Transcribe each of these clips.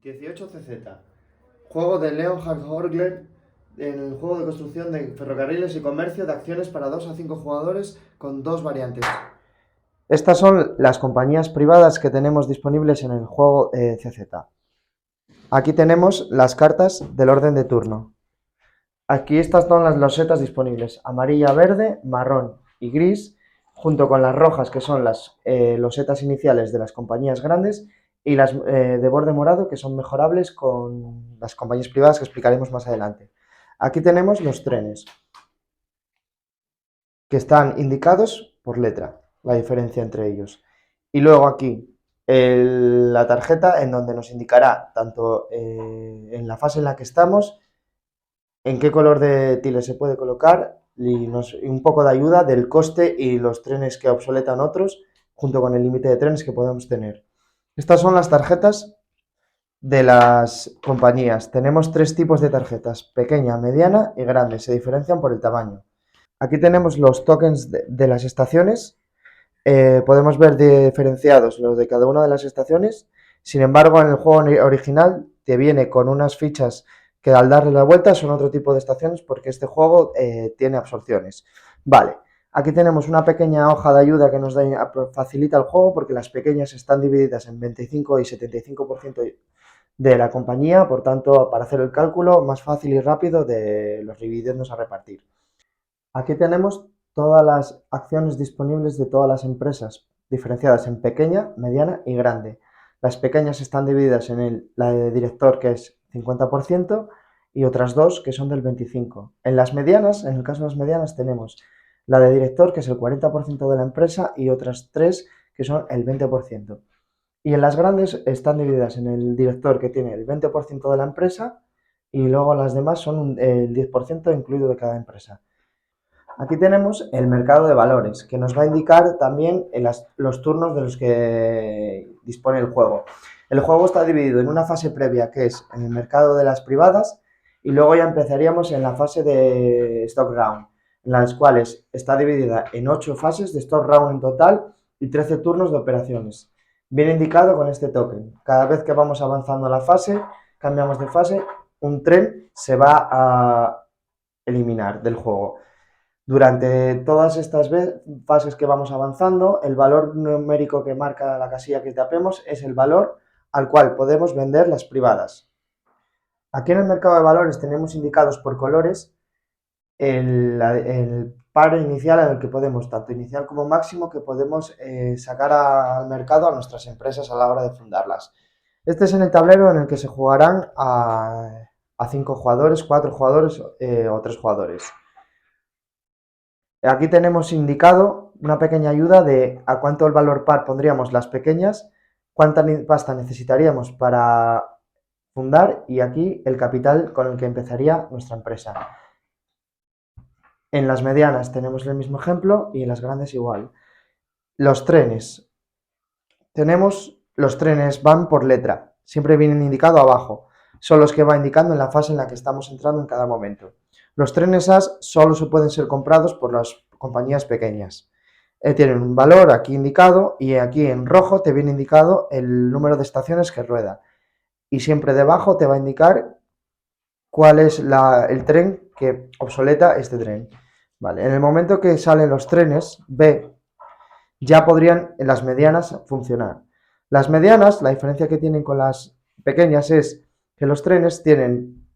18CZ, juego de Leonhard Horgler, en el juego de construcción de ferrocarriles y comercio de acciones para 2 a 5 jugadores con dos variantes. Estas son las compañías privadas que tenemos disponibles en el juego CZ. Aquí tenemos las cartas del orden de turno. Aquí estas son las losetas disponibles: amarilla, verde, marrón y gris, junto con las rojas, que son las losetas iniciales de las compañías grandes, y las de borde morado, que son mejorables con las compañías privadas que explicaremos más adelante. Aquí tenemos los trenes, que están indicados por letra, la diferencia entre ellos. Y luego aquí la tarjeta en donde nos indicará tanto en la fase en la que estamos, en qué color de tile se puede colocar y un poco de ayuda del coste y los trenes que obsoletan otros, junto con el límite de trenes que podemos tener. Estas son las tarjetas de las compañías. Tenemos 3 tipos de tarjetas: pequeña, mediana y grande. Se diferencian por el tamaño. Aquí tenemos los tokens de las estaciones. Podemos ver diferenciados los de cada una de las estaciones. Sin embargo, en el juego original te viene con unas fichas que al darle la vuelta son otro tipo de estaciones, porque este juego tiene absorciones. Vale, aquí tenemos una pequeña hoja de ayuda que nos facilita el juego, porque las pequeñas están divididas en 25 y 75% de la compañía, por tanto, para hacer el cálculo más fácil y rápido de los dividendos a repartir. Aquí tenemos todas las acciones disponibles de todas las empresas, diferenciadas en pequeña, mediana y grande. Las pequeñas están divididas en la de director, que es 50%, y otras dos que son del 25%. En las medianas, en el caso de las medianas, tenemos la de director, que es el 40% de la empresa, y otras 3 que son el 20%. Y en las grandes están divididas en el director, que tiene el 20% de la empresa, y luego las demás son el 10% incluido de cada empresa. Aquí tenemos el mercado de valores, que nos va a indicar también los turnos de los que dispone el juego. El juego está dividido en una fase previa, que es en el mercado de las privadas, y luego ya empezaríamos en la fase de Stock Round, en las cuales está dividida en 8 fases de Stock Round en total y 13 turnos de operaciones. Viene indicado con este token. Cada vez que vamos avanzando la fase, cambiamos de fase, un tren se va a eliminar del juego. Durante todas estas fases que vamos avanzando, el valor numérico que marca la casilla que tapemos es el valor al cual podemos vender las privadas. Aquí en el mercado de valores tenemos indicados por colores el par inicial en el que podemos, tanto inicial como máximo, que podemos sacar al mercado a nuestras empresas a la hora de fundarlas. Este es en el tablero en el que se jugarán a 5 jugadores, 4 jugadores o 3 jugadores. Aquí tenemos indicado una pequeña ayuda de a cuánto el valor par pondríamos las pequeñas, cuánta pasta necesitaríamos para fundar, y aquí el capital con el que empezaría nuestra empresa. En las medianas tenemos el mismo ejemplo y en las grandes igual. Los trenes. Los trenes van por letra, siempre vienen indicado abajo. Son los que va indicando en la fase en la que estamos entrando en cada momento. Los trenes AS solo pueden ser comprados por las compañías pequeñas. Tienen un valor aquí indicado, y aquí en rojo te viene indicado el número de estaciones que rueda. Y siempre debajo te va a indicar cuál es el tren que obsoleta este tren. Vale, en el momento que salen los trenes B, ya podrían en las medianas funcionar. Las medianas, la diferencia que tienen con las pequeñas es que los trenes tienen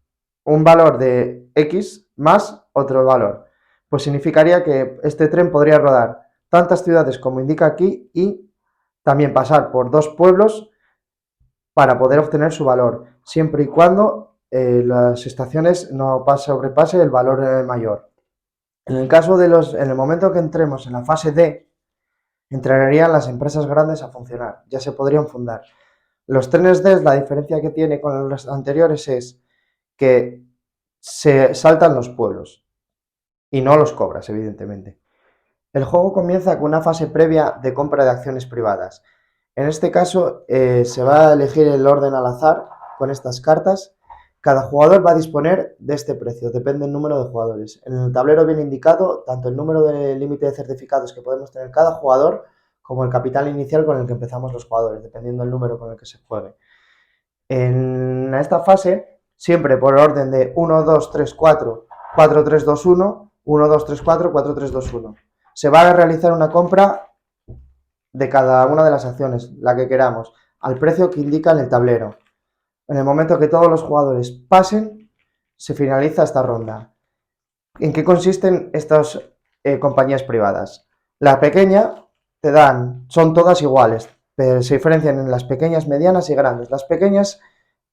un valor de X más otro valor. Pues significaría que este tren podría rodar tantas ciudades como indica aquí y también pasar por 2 pueblos para poder obtener su valor, siempre y cuando las estaciones no sobrepase el valor mayor. En el momento que entremos en la fase D, entrarían las empresas grandes a funcionar, ya se podrían fundar. Los trenes D, la diferencia que tiene con los anteriores es que se saltan los pueblos y no los cobras, evidentemente. El juego comienza con una fase previa de compra de acciones privadas. En este caso se va a elegir el orden al azar con estas cartas. Cada jugador va a disponer de este precio, depende del número de jugadores. En el tablero viene indicado tanto el número de límite de certificados que podemos tener cada jugador, como el capital inicial con el que empezamos los jugadores, dependiendo del número con el que se juegue. En en esta fase, siempre por orden de 1, 2, 3, 4, 4, 3, 2, 1, 1, 2, 3, 4, 4, 3, 2, 1. Se va a realizar una compra de cada una de las acciones, la que queramos, al precio que indica en el tablero. En el momento que todos los jugadores pasen, se finaliza esta ronda. ¿En qué consisten estas compañías privadas? La pequeña te dan, son todas iguales, pero se diferencian en las pequeñas, medianas y grandes. Las pequeñas,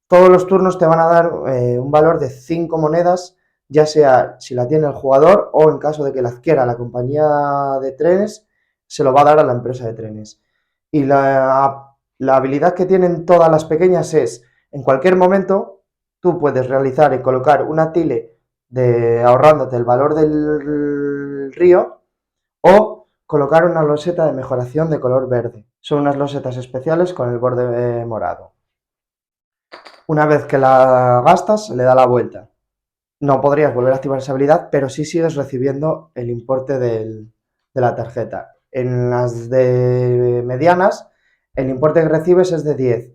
todos los turnos te van a dar un valor de 5 monedas, ya sea si la tiene el jugador o en caso de que la adquiera la compañía de trenes, se lo va a dar a la empresa de trenes. Y la habilidad que tienen todas las pequeñas es, en cualquier momento, tú puedes realizar y colocar una tile ahorrándote el valor del río o colocar una loseta de mejoración de color verde. Son unas losetas especiales con el borde morado. Una vez que la gastas, le da la vuelta. No podrías volver a activar esa habilidad, pero sí sigues recibiendo el importe de la tarjeta. En las de medianas, el importe que recibes es de 10,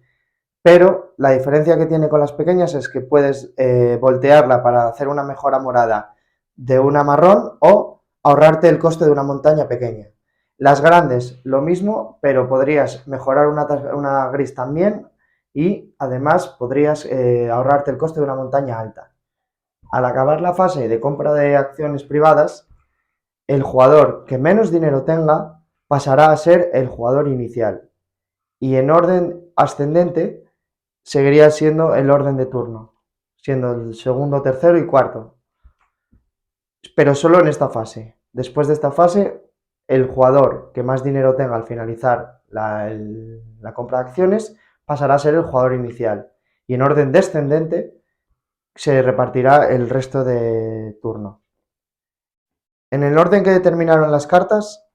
pero la diferencia que tiene con las pequeñas es que puedes voltearla para hacer una mejora morada de una marrón o ahorrarte el coste de una montaña pequeña. Las grandes, lo mismo, pero podrías mejorar una gris también y además podrías ahorrarte el coste de una montaña alta. Al acabar la fase de compra de acciones privadas, el jugador que menos dinero tenga pasará a ser el jugador inicial y en orden ascendente seguiría siendo el orden de turno, siendo el segundo, tercero y cuarto, pero solo en esta fase. Después de esta fase, el jugador que más dinero tenga al finalizar la compra de acciones pasará a ser el jugador inicial y en orden descendente se repartirá el resto de turno. En el orden que determinaron las cartas,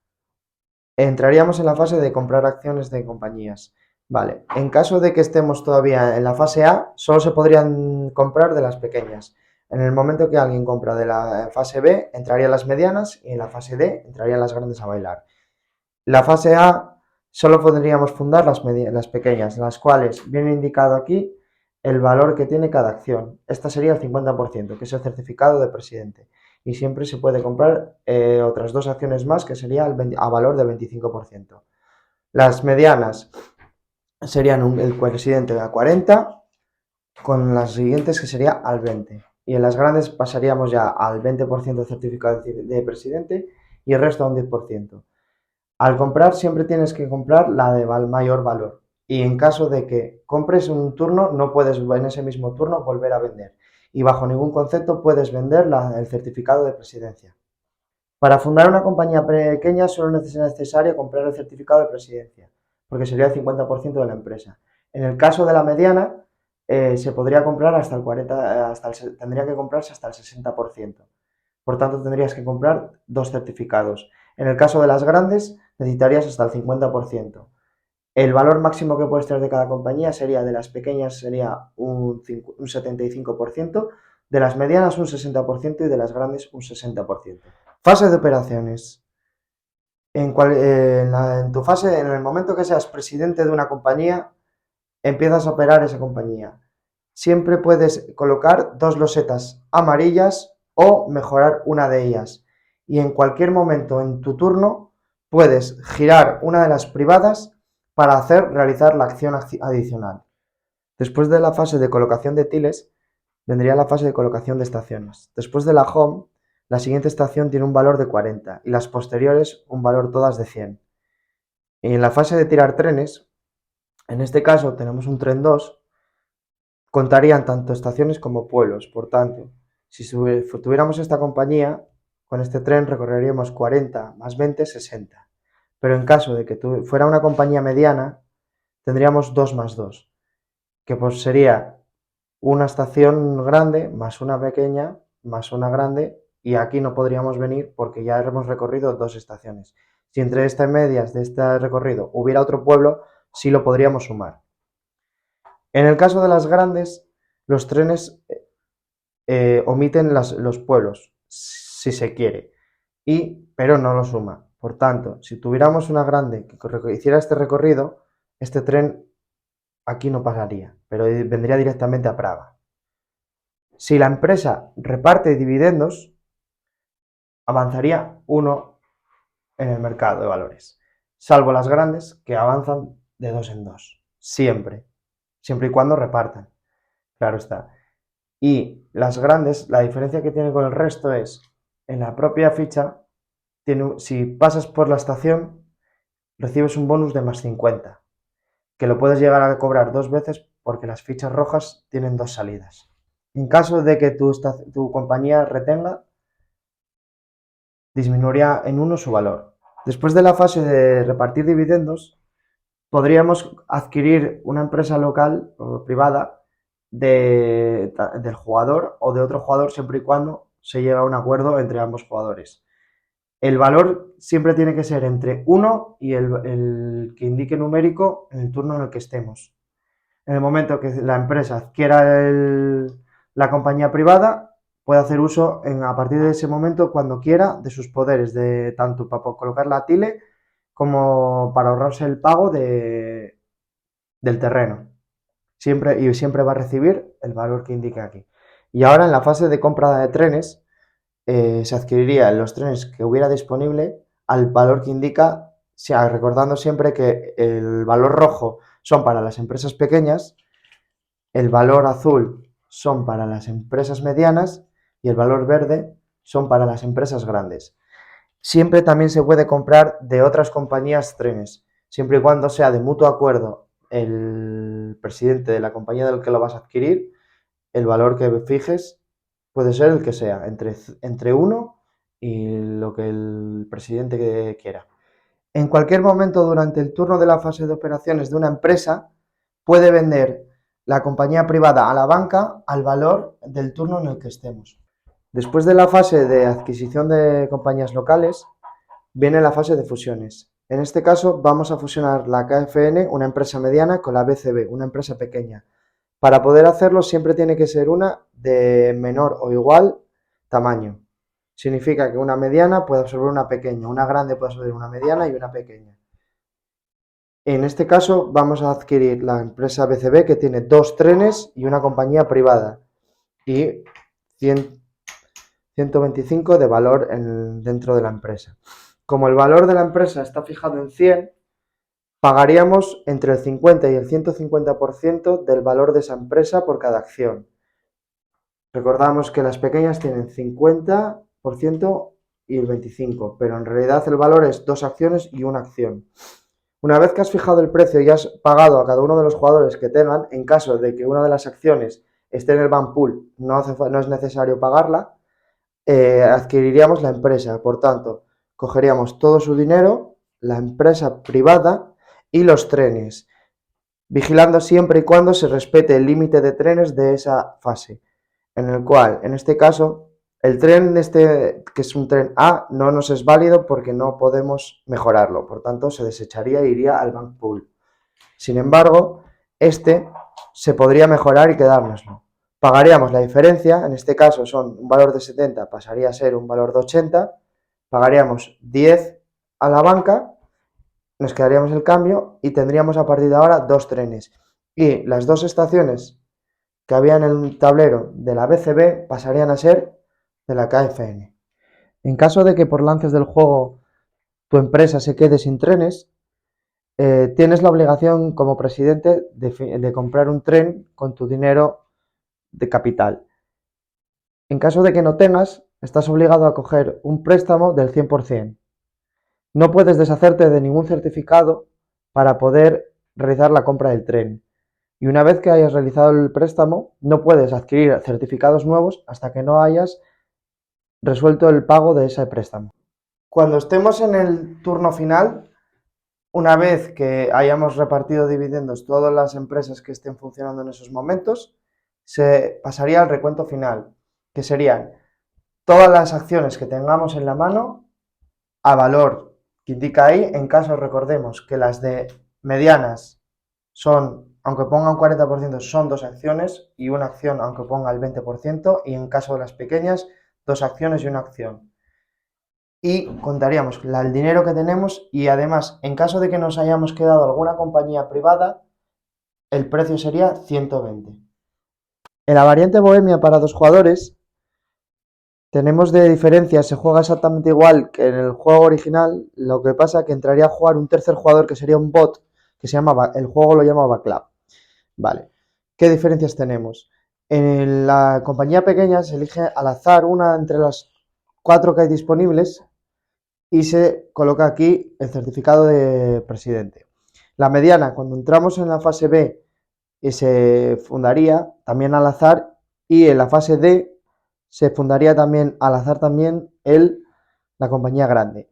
entraríamos en la fase de comprar acciones de compañías. Vale, en caso de que estemos todavía en la fase A, solo se podrían comprar de las pequeñas. En el momento que alguien compra de la fase B, entrarían las medianas y en la fase D entrarían las grandes a bailar. La fase A solo podríamos fundar las pequeñas, las cuales viene indicado aquí el valor que tiene cada acción. Esta sería el 50%, que es el certificado de presidente. Y siempre se puede comprar otras dos acciones más, que sería a valor del 25%. Las medianas serían el presidente a 40, con las siguientes que sería al 20. Y en las grandes pasaríamos ya al 20% de certificado de presidente y el resto a un 10%. Al comprar siempre tienes que comprar la de mayor valor y en caso de que compres un turno no puedes en ese mismo turno volver a vender y bajo ningún concepto puedes vender el certificado de presidencia. Para fundar una compañía pequeña solo es necesario comprar el certificado de presidencia porque sería el 50% de la empresa. En el caso de la mediana se podría comprar hasta el 40, tendría que comprarse hasta el 60%. Por tanto, tendrías que comprar dos certificados. En el caso de las grandes, necesitarías hasta el 50%. El valor máximo que puedes tener de cada compañía sería, de las pequeñas sería un 75%, de las medianas un 60% y de las grandes un 60%. Fase de operaciones. En tu fase, en el momento que seas presidente de una compañía, empiezas a operar esa compañía. Siempre puedes colocar dos losetas amarillas o mejorar una de ellas. Y en cualquier momento en tu turno puedes girar una de las privadas para realizar la acción adicional. Después de la fase de colocación de tiles, vendría la fase de colocación de estaciones. Después de la home, la siguiente estación tiene un valor de 40 y las posteriores un valor todas de 100. Y en la fase de tirar trenes, en este caso tenemos un tren 2, contarían tanto estaciones como pueblos. Por tanto, si tuviéramos esta compañía, con este tren recorreríamos 40 más 20, 60. Pero en caso de que fuera una compañía mediana, tendríamos 2 más 2, que pues sería una estación grande más una pequeña más una grande, y aquí no podríamos venir porque ya hemos recorrido dos estaciones. Si entre estas medias de este recorrido hubiera otro pueblo, sí lo podríamos sumar. En el caso de las grandes, los trenes omiten los pueblos, si se quiere, pero no lo suma. Por tanto, si tuviéramos una grande que hiciera este recorrido, este tren aquí no pasaría, pero vendría directamente a Praga. Si la empresa reparte dividendos, avanzaría uno en el mercado de valores, salvo las grandes que avanzan de dos en dos, siempre y cuando repartan, claro está. Y las grandes, la diferencia que tienen con el resto es, en la propia ficha, si pasas por la estación, recibes un bonus de más 50, que lo puedes llegar a cobrar 2 veces porque las fichas rojas tienen 2 salidas. En caso de que tu compañía retenga, disminuiría en 1 su valor. Después de la fase de repartir dividendos, podríamos adquirir una empresa local o privada del jugador o de otro jugador siempre y cuando se llegue a un acuerdo entre ambos jugadores. El valor siempre tiene que ser entre 1 y el que indique numérico en el turno en el que estemos. En el momento que la empresa adquiera la compañía privada, puede hacer uso a partir de ese momento, cuando quiera, de sus poderes, de tanto para colocar la tile como para ahorrarse el pago del terreno. Siempre va a recibir el valor que indique aquí. Y ahora, en la fase de compra de trenes, se adquirirían los trenes que hubiera disponible al valor que indica, recordando siempre que el valor rojo son para las empresas pequeñas, el valor azul son para las empresas medianas y el valor verde son para las empresas grandes. Siempre también se puede comprar de otras compañías trenes, siempre y cuando sea de mutuo acuerdo el presidente de la compañía del que lo vas a adquirir. El valor que fijes puede ser el que sea, entre 1 y lo que el presidente quiera. En cualquier momento durante el turno de la fase de operaciones de una empresa, puede vender la compañía privada a la banca al valor del turno en el que estemos. Después de la fase de adquisición de compañías locales, viene la fase de fusiones. En este caso vamos a fusionar la KFN, una empresa mediana, con la BCB, una empresa pequeña. Para poder hacerlo siempre tiene que ser una de menor o igual tamaño. Significa que una mediana puede absorber una pequeña, una grande puede absorber una mediana y una pequeña. En este caso vamos a adquirir la empresa BCB, que tiene 2 trenes y una compañía privada y 125 de valor dentro de la empresa. Como el valor de la empresa está fijado en 100, pagaríamos entre el 50 y el 150% del valor de esa empresa por cada acción. Recordamos que las pequeñas tienen 50% y el 25%, pero en realidad el valor es 2 acciones y una acción. Una vez que has fijado el precio y has pagado a cada uno de los jugadores que tengan, en caso de que una de las acciones esté en el ban pool, no es necesario pagarla, adquiriríamos la empresa. Por tanto, cogeríamos todo su dinero, la empresa privada y los trenes, vigilando siempre y cuando se respete el límite de trenes de esa fase, en el cual, en este caso, el tren que es un tren A, no nos es válido porque no podemos mejorarlo, por tanto se desecharía e iría al bank pool. Sin embargo, este se podría mejorar y quedárnoslo. Pagaríamos la diferencia, en este caso son un valor de 70, pasaría a ser un valor de 80, pagaríamos 10 a la banca, nos quedaríamos el cambio y tendríamos a partir de ahora 2 trenes. Y las 2 estaciones que había en el tablero de la BCB pasarían a ser de la KFN. En caso de que por lances del juego tu empresa se quede sin trenes, tienes la obligación como presidente de comprar un tren con tu dinero de capital. En caso de que no tengas, estás obligado a coger un préstamo del 100%. No puedes deshacerte de ningún certificado para poder realizar la compra del tren. Y una vez que hayas realizado el préstamo, no puedes adquirir certificados nuevos hasta que no hayas resuelto el pago de ese préstamo. Cuando estemos en el turno final, una vez que hayamos repartido dividendos todas las empresas que estén funcionando en esos momentos, se pasaría al recuento final, que serían todas las acciones que tengamos en la mano a valor que indica ahí. En caso, recordemos que las de medianas son, aunque ponga un 40%, son 2 acciones y una acción aunque ponga el 20%, y en caso de las pequeñas, 2 acciones y una acción. Y contaríamos el dinero que tenemos y además, en caso de que nos hayamos quedado alguna compañía privada, el precio sería 120. En la variante Bohemia para 2 jugadores, tenemos de diferencia, se juega exactamente igual que en el juego original, lo que pasa que entraría a jugar un tercer jugador que sería un bot, que se llama, el juego lo llama Backlab. Vale, ¿qué diferencias tenemos? En la compañía pequeña se elige al azar una entre las 4 que hay disponibles y se coloca aquí el certificado de presidente. La mediana, cuando entramos en la fase B, se fundaría también al azar, y en la fase D se fundaría también al azar también la compañía grande.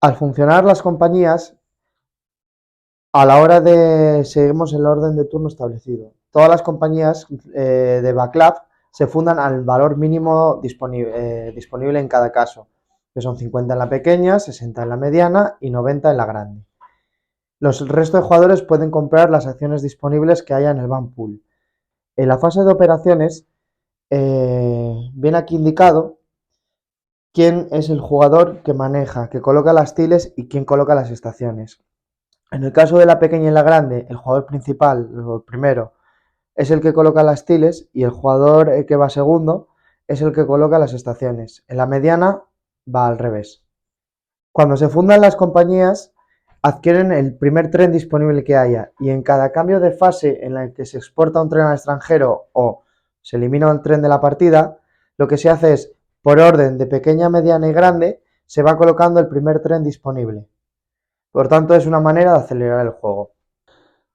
Al funcionar las compañías, a la hora de seguimos el orden de turno establecido. Todas las compañías de Backlab se fundan al valor mínimo disponible en cada caso, que son 50 en la pequeña, 60 en la mediana y 90 en la grande. Los restos de jugadores pueden comprar las acciones disponibles que haya en el Ban Pool. En la fase de operaciones viene aquí indicado quién es el jugador que maneja, que coloca las tiles y quién coloca las estaciones. En el caso de la pequeña y la grande, el jugador principal, el primero, es el que coloca las tiles y el jugador que va segundo es el que coloca las estaciones. En la mediana va al revés. Cuando se fundan las compañías, adquieren el primer tren disponible que haya, y en cada cambio de fase en la que se exporta un tren al extranjero o se elimina un tren de la partida, lo que se hace es, por orden de pequeña, mediana y grande, se va colocando el primer tren disponible. Por tanto, es una manera de acelerar el juego.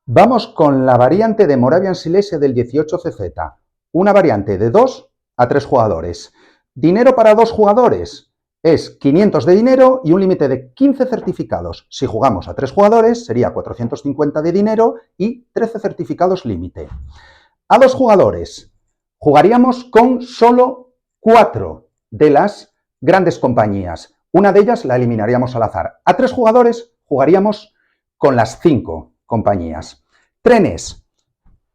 Vamos con la variante de Moravian Silesia del 18CZ, una variante de 2 a 3 jugadores. Dinero para 2 jugadores es 500 de dinero y un límite de 15 certificados. Si jugamos a 3 jugadores sería 450 de dinero y 13 certificados límite. A 2 jugadores jugaríamos con solo 4 de las grandes compañías. Una de ellas la eliminaríamos al azar. A 3 jugadores jugaríamos con las 5 compañías. Trenes,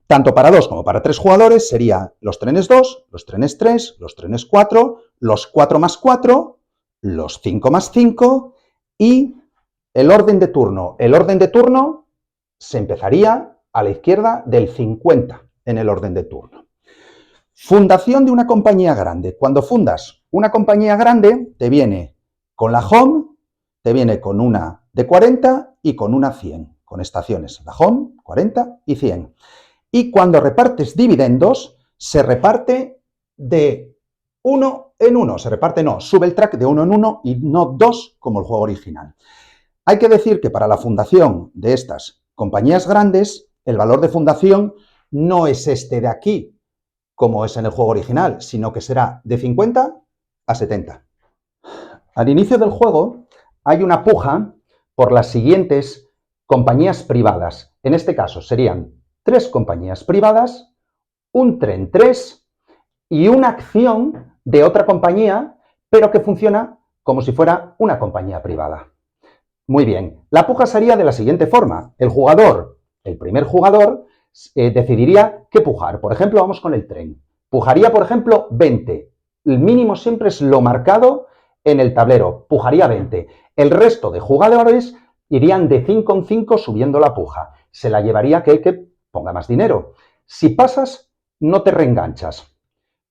tanto para 2 como para 3 jugadores, serían los trenes 2, los trenes 3, los trenes 4, los 4 más 4, los 5 más 5 y el orden de turno. El orden de turno se empezaría a la izquierda del 50 en el orden de turno. Fundación de una compañía grande. Cuando fundas una compañía grande, te viene con la home, te viene con una de 40 y con una 100, con estaciones. La home, 40 y 100. Y cuando repartes dividendos, se reparte de 1 en 1. Se reparte, no, sube el track de 1 en 1 y no 2 como el juego original. Hay que decir que para la fundación de estas compañías grandes, el valor de fundación no es este de aquí, como es en el juego original, sino que será de 50 a 70. Al inicio del juego hay una puja por las siguientes compañías privadas. En este caso serían 3 compañías privadas, un tren 3 y una acción de otra compañía, pero que funciona como si fuera una compañía privada. Muy bien, la puja sería de la siguiente forma. El primer jugador, decidiría qué pujar. Por ejemplo, vamos con el tren. Pujaría, por ejemplo, 20. El mínimo siempre es lo marcado en el tablero. Pujaría 20. El resto de jugadores irían de 5 en 5 subiendo la puja. Se la llevaría que ponga más dinero. Si pasas, no te reenganchas.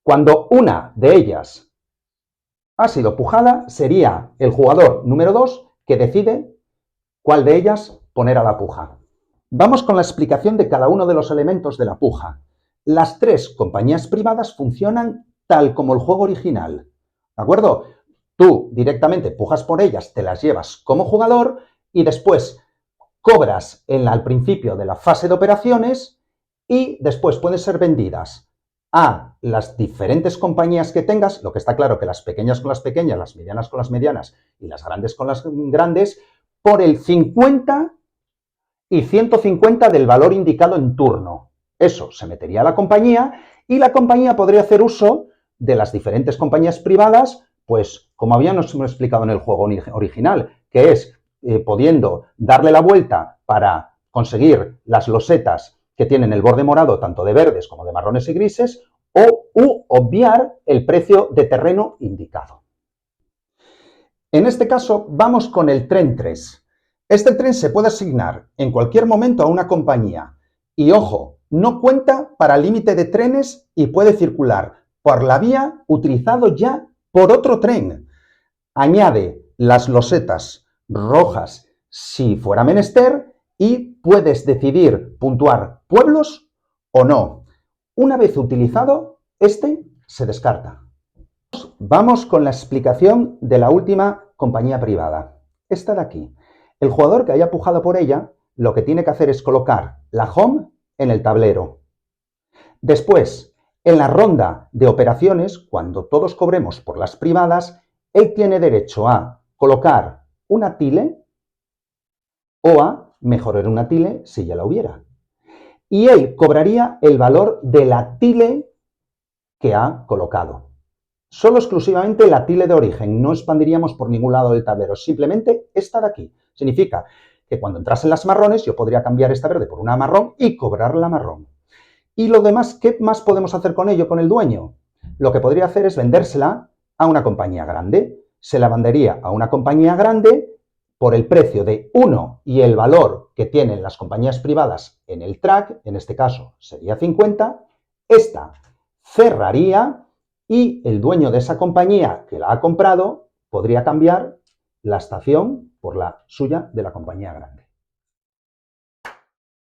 Cuando una de ellas ha sido pujada, sería el jugador número 2 que decide cuál de ellas poner a la puja. Vamos con la explicación de cada uno de los elementos de la puja. Las 3 compañías privadas funcionan tal como el juego original. ¿De acuerdo? Tú directamente pujas por ellas, te las llevas como jugador y después cobras al principio de la fase de operaciones y después pueden ser vendidas a las diferentes compañías que tengas. Lo que está claro que las pequeñas con las pequeñas, las medianas con las medianas y las grandes con las grandes, por el 50 y 150 del valor indicado en turno. Eso se metería a la compañía y la compañía podría hacer uso de las diferentes compañías privadas, pues como habíamos explicado en el juego original, que es pudiendo darle la vuelta para conseguir las losetas que tienen el borde morado, tanto de verdes como de marrones y grises, o obviar el precio de terreno indicado. En este caso, vamos con el tren 3. Este tren se puede asignar en cualquier momento a una compañía y, ojo, no cuenta para límite de trenes y puede circular por la vía utilizado ya por otro tren. Añade las losetas rojas si fuera menester y puedes decidir puntuar pueblos o no. Una vez utilizado, este se descarta. Vamos con la explicación de la última compañía privada. Esta de aquí. El jugador que haya pujado por ella, lo que tiene que hacer es colocar la home en el tablero. Después, en la ronda de operaciones, cuando todos cobremos por las privadas, él tiene derecho a colocar una tile o a mejorar una tile si ya la hubiera. Y él cobraría el valor de la tile que ha colocado. Solo exclusivamente la tile de origen, no expandiríamos por ningún lado del tablero, simplemente esta de aquí. Significa que cuando entrasen las marrones yo podría cambiar esta verde por una marrón y cobrar la marrón. Y lo demás, ¿qué más podemos hacer con ello, con el dueño? Lo que podría hacer es vendérsela a una compañía grande. Se la vendería a una compañía grande por el precio de 1 y el valor que tienen las compañías privadas en el track, en este caso sería 50, esta cerraría y el dueño de esa compañía que la ha comprado podría cambiar la estación por la suya de la compañía grande.